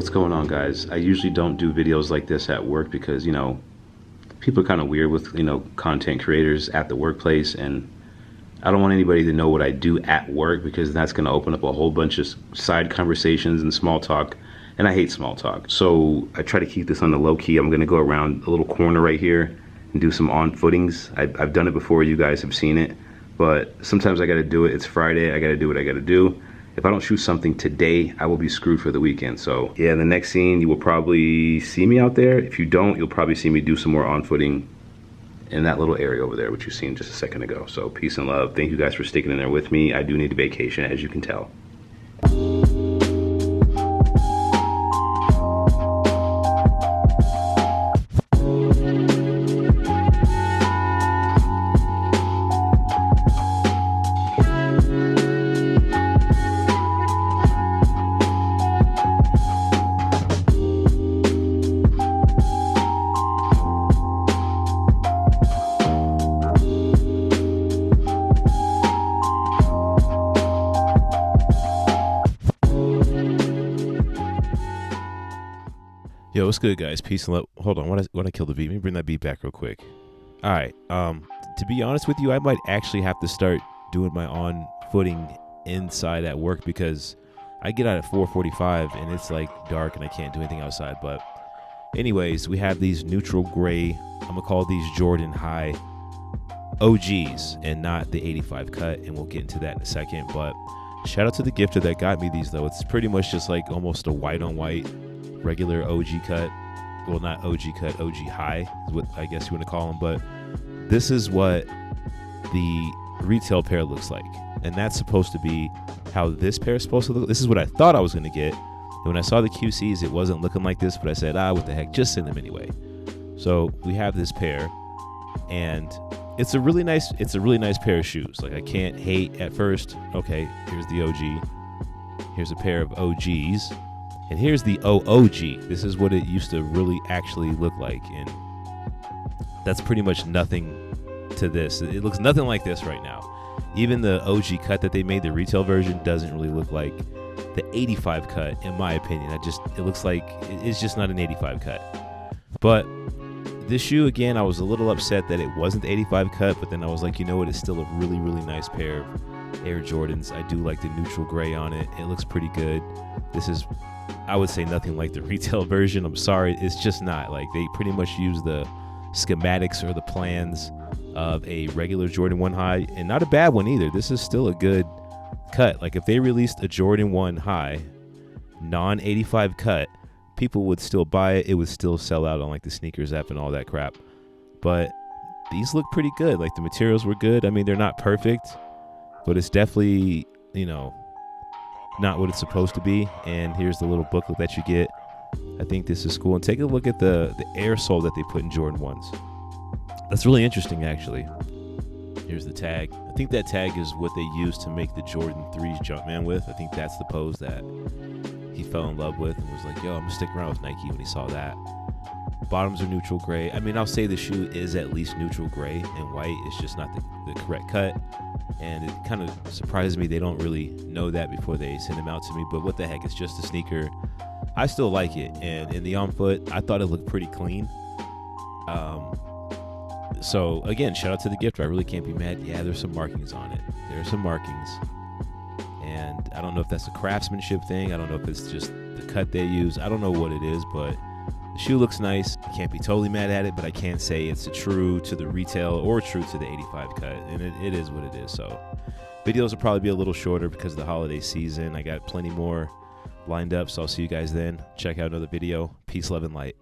What's going on, guys? I usually don't do videos like this at work because, people are kind of weird with, content creators at the workplace, and I don't want anybody to know what I do at work because that's going to open up a whole bunch of side conversations and small talk, and I hate small talk. So I try to keep this on the low key. I'm going to go around a little corner right here and do some on footings. I've done it before. You guys have seen it, but sometimes I got to do it. It's Friday. I got to do what I got to do. If I don't shoot something today, I will be screwed for the weekend. So yeah, in the next scene, you will probably see me out there. If you don't, you'll probably see me do some more on footing in that little area over there, which you've seen just a second ago. So peace and love. Thank you guys for sticking in there with me. I do need a vacation, as you can tell. Yo, what's good, guys? Peace and love. Hold on, when I kill the beat, let me bring that beat back real quick. All right. To be honest with you, I might actually have to start doing my on footing inside at work because I get out at 4:45 and it's like dark and I can't do anything outside. But anyways, we have these neutral gray. I'm gonna call these Jordan High OGs and not the 85 cut, and we'll get into that in a second. But shout out to the gifter that got me these, though. It's pretty much just like almost a white on white regular OG cut. Well, not OG cut, OG high is what I guess you want to call them. But this is what the retail pair looks like, and that's supposed to be how this pair is supposed to look. This is what I thought I was going to get, and when I saw the QCs, it wasn't looking like this, but I said, what the heck, just send them anyway. So we have this pair, and it's a really nice pair of shoes. Like, I can't hate at first. Okay, here's the OG, here's a pair of OGs, and here's the OOG. This is what it used to really actually look like, and that's pretty much nothing to this. It looks nothing like this right now. Even the OG cut that they made, the retail version, doesn't really look like the 85 cut, in my opinion. It looks like it's just not an 85 cut. But this shoe, again, I was a little upset that it wasn't the 85 cut, but then I was like, you know what, it's still a really, really nice pair of Air Jordans. I do like the neutral gray on it. It looks pretty good. This is, I would say, nothing like the retail version. I'm sorry, it's just not. Like, they pretty much use the schematics or the plans of a regular Jordan 1 high, and not a bad one either. This is still a good cut. Like, if they released a Jordan 1 high non-85 cut, people would still buy it. It would still sell out on like the sneakers app and all that crap. But these look pretty good. Like, the materials were good. I mean, they're not perfect, but it's definitely, not what it's supposed to be. And here's the little booklet that you get. I think this is cool. And take a look at the air sole that they put in Jordan 1s. That's really interesting, actually. Here's the tag. I think that tag is what they used to make the Jordan 3s Jumpman with. I think that's the pose that he fell in love with and was like, yo, I'm gonna stick around with Nike when he saw that. Bottoms are neutral gray. I mean, I'll say the shoe is at least neutral gray and white. It's just not the correct cut. And it kind of surprises me they don't really know that before they send them out to me. But what the heck, it's just a sneaker. I still like it. And in the on foot, I thought it looked pretty clean. So again, shout out to the gifter. I really can't be mad. Yeah, there's some markings on it. There are some markings. And I don't know if that's a craftsmanship thing. I don't know if it's just the cut they use. I don't know what it is, but the shoe looks nice. I can't be totally mad at it, but I can't say it's a true to the retail or true to the 85 cut. And it is what it is. So videos will probably be a little shorter because of the holiday season. I got plenty more lined up, so I'll see you guys then. Check out another video. Peace, love, and light.